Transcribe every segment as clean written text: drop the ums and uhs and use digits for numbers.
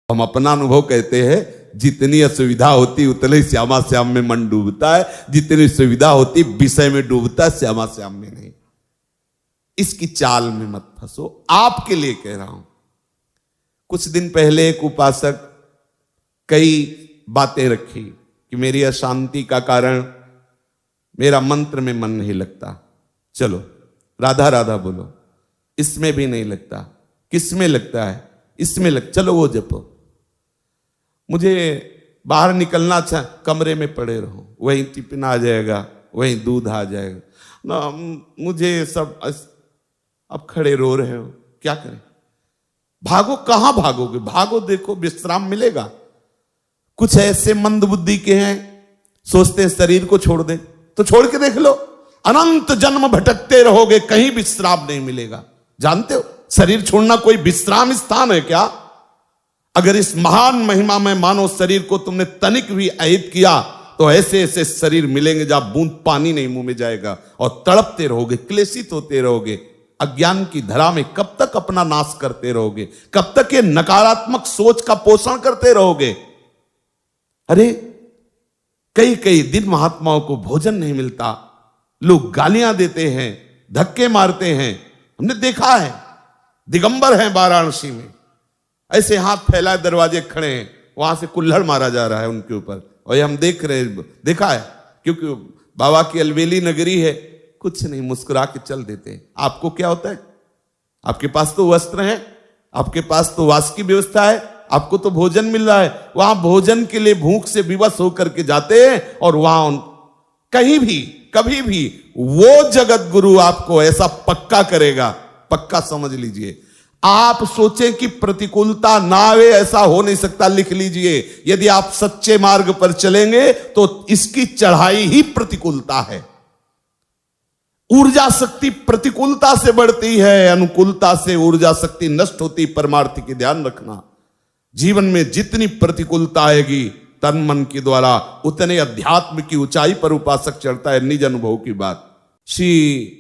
हम अपना अनुभव कहते हैं, जितनी असुविधा होती उतने श्यामा श्याम में मन डूबता है, जितनी सुविधा होती विषय में डूबता है, श्यामा श्याम में नहीं। इसकी चाल में मत फंसो, आपके लिए कह रहा हूं। कुछ दिन पहले एक उपासक कई बातें रखी कि मेरी अशांति का कारण मेरा मंत्र में मन नहीं लगता। चलो राधा राधा बोलो, इसमें भी नहीं लगता। किसमें लगता है? इसमें चलो वो जपो। मुझे बाहर निकलना अच्छा, कमरे में पड़े रहो, वहीं टिफिन आ जाएगा, वहीं दूध आ जाएगा ना, मुझे सब। अब खड़े रो रहे हो, क्या करें? भागो, कहां भागोगे? भागो, देखो विश्राम मिलेगा। कुछ ऐसे मंद बुद्धि के हैं, सोचते हैं शरीर को छोड़ दे, तो छोड़ के देख लो, अनंत जन्म भटकते रहोगे, कहीं विश्राम नहीं मिलेगा। जानते हो शरीर छोड़ना कोई विश्राम स्थान है क्या? अगर इस महान महिमा में मानव शरीर को तुमने तनिक भी अहित किया तो ऐसे ऐसे शरीर मिलेंगे जहां बूंद पानी नहीं मुंह में जाएगा, और तड़पते रहोगे, क्लेशित होते रहोगे। अज्ञान की धरा में कब तक अपना नाश करते रहोगे? कब तक ये नकारात्मक सोच का पोषण करते रहोगे? अरे कई कई दिन महात्माओं को भोजन नहीं मिलता, लोग गालियां देते हैं, धक्के मारते हैं। हमने देखा है, दिगंबर हैं वाराणसी में, ऐसे हाथ फैलाए दरवाजे खड़े हैं, वहां से कुल्हड़ मारा जा रहा है उनके ऊपर, और ये हम देख रहे हैं, देखा है, क्योंकि बाबा की अलवेली नगरी है। कुछ नहीं, मुस्कुरा के चल देते हैं। आपको क्या होता है? आपके पास तो वस्त्र है, आपके पास तो वास की व्यवस्था है, आपको तो भोजन मिल रहा है। वहां भोजन के लिए भूख से विवश होकर के जाते हैं, और वहां कहीं भी कभी भी वो जगत गुरु आपको ऐसा पक्का करेगा, पक्का समझ लीजिए। आप सोचें कि प्रतिकूलता ना आवे, ऐसा हो नहीं सकता। लिख लीजिए, यदि आप सच्चे मार्ग पर चलेंगे तो इसकी चढ़ाई ही प्रतिकूलता है। ऊर्जा शक्ति प्रतिकूलता से बढ़ती है, अनुकूलता से ऊर्जा शक्ति नष्ट होती। परमार्थ की ध्यान रखना, जीवन में जितनी प्रतिकूलता आएगी तन मन के द्वारा, उतने अध्यात्म की ऊंचाई पर उपासक चढ़ता है। निज अनुभव की बात। श्री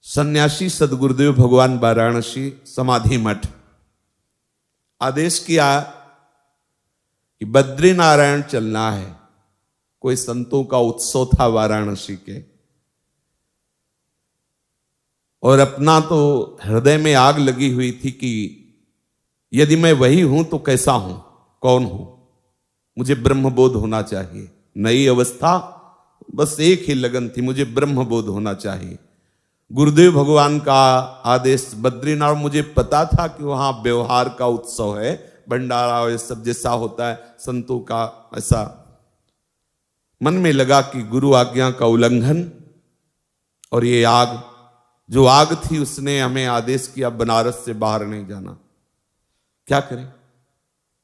सन्यासी सदगुरुदेव भगवान वाराणसी समाधि मठ आदेश किया कि बद्रीनारायण चलना है। कोई संतों का उत्सव था वाराणसी के, और अपना तो हृदय में आग लगी हुई थी कि यदि मैं वही हूं तो कैसा हूं, कौन हूं? मुझे ब्रह्मबोध होना चाहिए। नई अवस्था, बस एक ही लगन थी, मुझे ब्रह्मबोध होना चाहिए। गुरुदेव भगवान का आदेश बद्रीनाथ। मुझे पता था कि वहां व्यवहार का उत्सव है, भंडारा ये सब जैसा होता है संतों का, ऐसा मन में लगा कि गुरु आज्ञा का उल्लंघन। और ये आग, जो आग थी, उसने हमें आदेश किया बनारस से बाहर नहीं जाना। क्या करें?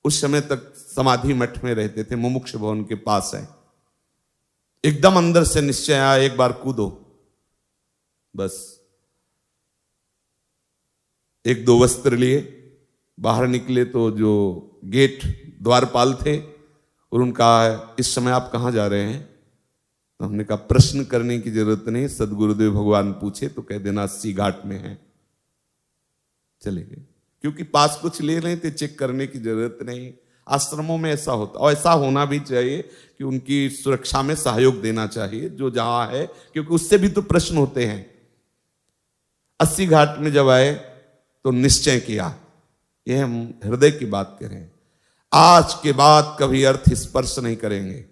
उस समय तक समाधि मठ में रहते थे, मुमुक्ष भवन के पास है। एकदम अंदर से निश्चय आया, एक बार कूदो। बस एक दो वस्त्र लिए बाहर निकले तो जो गेट द्वारपाल थे, और उनका इस समय आप कहां जा रहे हैं? तो हमने कहा प्रश्न करने की जरूरत नहीं, सदगुरुदेव भगवान पूछे तो कह देना 80 घाट में है। चले गए, क्योंकि पास कुछ ले रहे थे, चेक करने की जरूरत नहीं। आश्रमों में ऐसा होता, और ऐसा होना भी चाहिए कि उनकी सुरक्षा में सहयोग देना चाहिए जो जहां है, क्योंकि उससे भी तो प्रश्न होते हैं। 80 घाट में जब आए तो निश्चय किया, यह हम हृदय की बात करें, आज के बाद कभी अर्थ स्पर्श नहीं करेंगे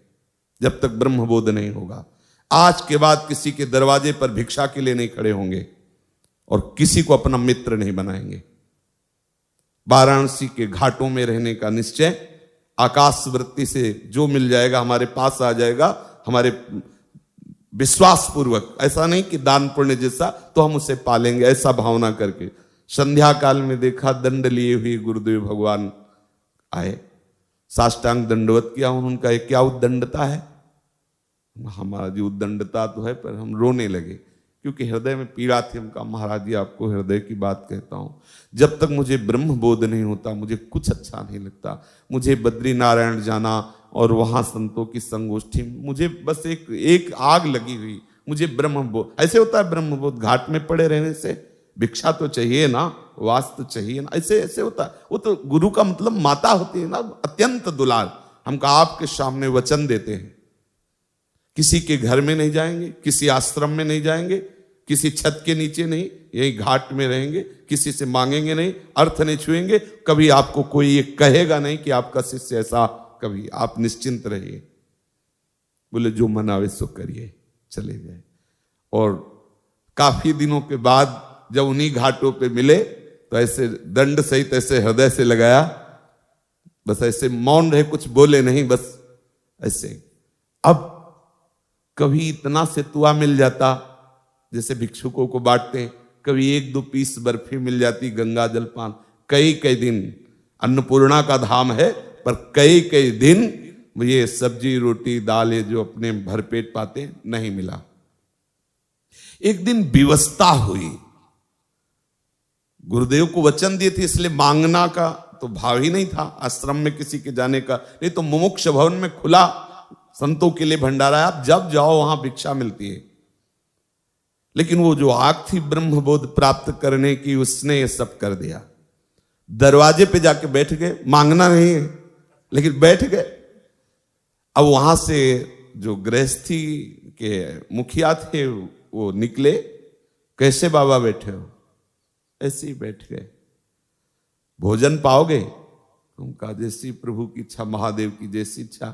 जब तक ब्रह्मबोध नहीं होगा। आज के बाद किसी के दरवाजे पर भिक्षा के लिए नहीं खड़े होंगे, और किसी को अपना मित्र नहीं बनाएंगे। वाराणसी के घाटों में रहने का निश्चय, आकाश वृत्ति से जो मिल जाएगा हमारे पास आ जाएगा, हमारे विश्वास पूर्वक, ऐसा नहीं कि दान पुण्य जैसा तो हम उसे पालेंगे, ऐसा भावना करके। संध्या काल में देखा, दंड लिए हुए गुरुदेव भगवान आए, साष्टांग दंडवत किया। उनका एक क्या उद्दंडता है? हमारी उद्दंडता तो है, पर हम रोने लगे क्योंकि हृदय में पीड़ा थी। हम कहा महाराज जी आपको हृदय की बात कहता हूं, जब तक मुझे ब्रह्म बोध नहीं होता मुझे कुछ अच्छा नहीं लगता। मुझे बद्रीनारायण जाना और वहां संतों की संगोष्ठी, मुझे बस एक आग लगी हुई, मुझे ब्रह्म बोध। ऐसे होता है ब्रह्म बोध घाट में पड़े रहने से, भिक्षा तो चाहिए ना, वास तो चाहिए ना, ऐसे ऐसे होता है। वो तो गुरु का मतलब माता होती है ना, अत्यंत दुलार। हम का आपके सामने वचन देते हैं, किसी के घर में नहीं जाएंगे, किसी आश्रम में नहीं जाएंगे, किसी छत के नीचे नहीं, यही घाट में रहेंगे, किसी से मांगेंगे नहीं, अर्थ नहीं छुएंगे, कभी आपको कोई ये कहेगा नहीं कि आपका शिष्य ऐसा, कभी आप निश्चिंत रहिए। बोले जो मन आवे सो करिए, चले गए। और काफी दिनों के बाद जब उन्हीं घाटों पे मिले तो ऐसे दंड सहित ऐसे हृदय से लगाया, बस ऐसे मौन रहे, कुछ बोले नहीं, बस ऐसे। अब कभी इतना सेतुआ मिल जाता जैसे भिक्षुकों को बांटते हैं, कभी 1-2 पीस बर्फी मिल जाती, गंगा जलपान। कई कई दिन, अन्नपूर्णा का धाम है, पर कई कई दिन ये सब्जी रोटी दाल ये जो अपने भरपेट पाते नहीं मिला। एक दिन विवस्ता हुई, गुरुदेव को वचन दिए थे, इसलिए मांगना का तो भाव ही नहीं था आश्रम में किसी के जाने का। नहीं तो मुमुक्ष भवन में खुला संतों के लिए भंडारा, आप जब जाओ वहां भिक्षा मिलती है। लेकिन वो जो आग थी ब्रह्मबोध प्राप्त करने की, उसने ये सब कर दिया। दरवाजे पे जाके बैठ गए, मांगना नहीं है लेकिन बैठ गए। अब वहां से जो गृहस्थी के मुखिया थे वो निकले, कैसे बाबा बैठे हो? ऐसे ही बैठ गए। भोजन पाओगे? उनका जैसी प्रभु की इच्छा, महादेव की जैसी इच्छा,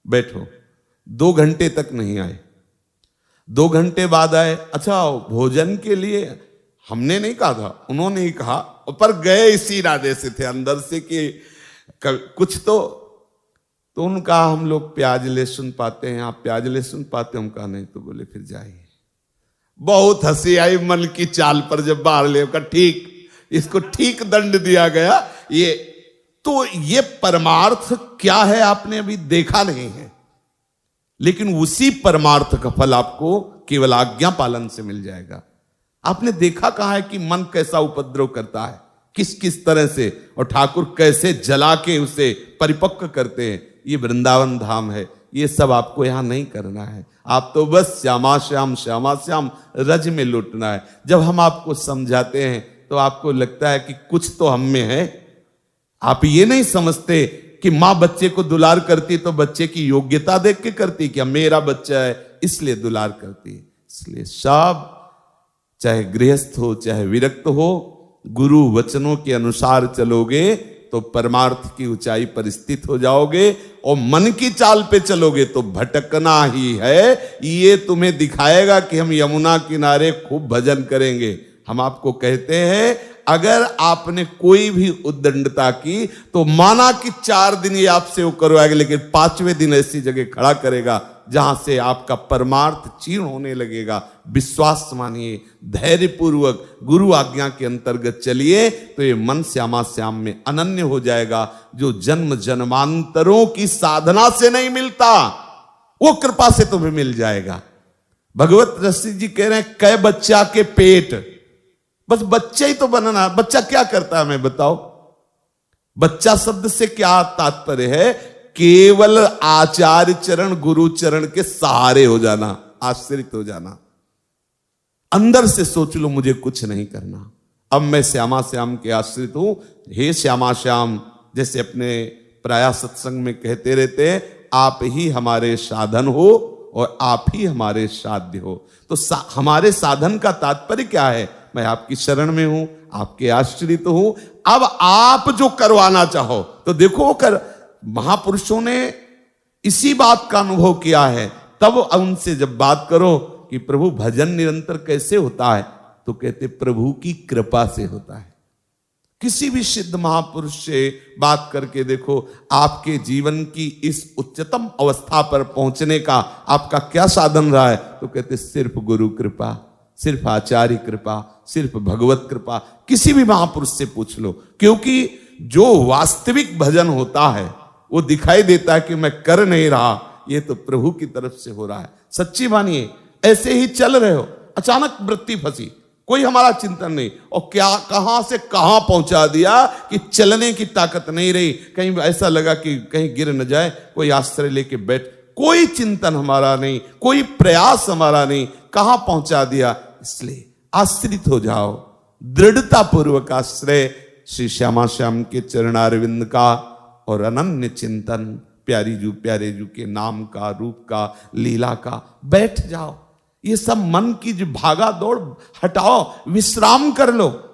बैठो। 2 घंटे तक नहीं आए। 2 घंटे बाद आए, अच्छा भोजन के लिए हमने नहीं कहा था, उन्होंने ही कहा, पर गए इसी इरादे से थे अंदर से कि कुछ तो उनका हम लोग प्याज लहसुन पाते हैं, आप प्याज लहसुन पाते, हम कहा नहीं, तो बोले फिर जाइए। बहुत हंसी आई मन की चाल पर जब बाहर ले का, ठीक इसको ठीक दंड दिया गया। ये परमार्थ क्या है आपने अभी देखा नहीं है, लेकिन उसी परमार्थ का फल आपको केवल आज्ञा पालन से मिल जाएगा। आपने देखा कहां है कि मन कैसा उपद्रव करता है, किस किस तरह से, और ठाकुर कैसे जला के उसे परिपक्व करते हैं। ये वृंदावन धाम है, ये सब आपको यहां नहीं करना है। आप तो बस श्यामा श्याम श्यामा श्याम रज में लुटना है। जब हम आपको समझाते हैं तो आपको लगता है कि कुछ तो हम में है। आप ये नहीं समझते कि मां बच्चे को दुलार करती तो बच्चे की योग्यता देख के करती, क्या मेरा बच्चा है इसलिए दुलार करती। इसलिए सब, चाहे गृहस्थ हो चाहे विरक्त हो, गुरु वचनों के अनुसार चलोगे तो परमार्थ की ऊंचाई पर स्थित हो जाओगे, और मन की चाल पे चलोगे तो भटकना ही है। ये तुम्हें दिखाएगा कि हम यमुना किनारे खूब भजन करेंगे। हम आपको कहते हैं, अगर आपने कोई भी उद्दंडता की तो माना कि 4 दिन ये आपसे वो करवाएगा, लेकिन 5वें दिन ऐसी जगह खड़ा करेगा जहां से आपका परमार्थ क्षीण होने लगेगा। विश्वास मानिए, धैर्यपूर्वक गुरु आज्ञा के अंतर्गत चलिए, तो ये मन श्यामा श्याम में अनन्य हो जाएगा। जो जन्म जन्मांतरों की साधना से नहीं मिलता, वो कृपा से तुम्हें मिल जाएगा। भगवत रसिक जी कह रहे हैं, कै बच्चा के पेट, बस बच्चा ही तो बनना। बच्चा क्या करता है, मैं बताओ? बच्चा शब्द से क्या तात्पर्य है? केवल आचार्य चरण गुरु चरण के सहारे हो जाना, आश्रित हो जाना। अंदर से सोच लो, मुझे कुछ नहीं करना, अब मैं श्यामा श्याम के आश्रित हूं। हे श्यामा श्याम, जैसे अपने प्राय सत्संग में कहते रहते हैं, आप ही हमारे साधन हो और आप ही हमारे साध्य हो। तो हमारे साधन का तात्पर्य क्या है? मैं आपकी शरण में हूं, आपके आश्रित हूं। अब आप जो करवाना चाहो तो देखो कर। महापुरुषों ने इसी बात का अनुभव किया है। तब उनसे जब बात करो कि प्रभु भजन निरंतर कैसे होता है, तो कहते प्रभु की कृपा से होता है। किसी भी सिद्ध महापुरुष से बात करके देखो, आपके जीवन की इस उच्चतम अवस्था पर पहुंचने का आपका क्या साधन रहा है, तो कहते सिर्फ गुरु कृपा, सिर्फ आचार्य कृपा, सिर्फ भगवत कृपा। किसी भी महापुरुष से पूछ लो, क्योंकि जो वास्तविक भजन होता है वो दिखाई देता है कि मैं कर नहीं रहा, ये तो प्रभु की तरफ से हो रहा है। सच्ची मानिए, ऐसे ही चल रहे हो, अचानक वृत्ति फंसी, कोई हमारा चिंतन नहीं, और क्या कहां से कहां पहुंचा दिया कि चलने की ताकत नहीं रही। कहीं ऐसा लगा कि कहीं गिर न जाए, कोई आश्रय लेके बैठ, कोई चिंतन हमारा नहीं, कोई प्रयास हमारा नहीं, कहां पहुंचा दिया। इसलिए आश्रित हो जाओ, दृढ़ता पूर्वक आश्रय श्री श्यामा श्याम के चरणारविंद का और अनन्य चिंतन प्यारे जू के नाम का, रूप का, लीला का। बैठ जाओ, ये सब मन की जो भागा दौड़ हटाओ, विश्राम कर लो।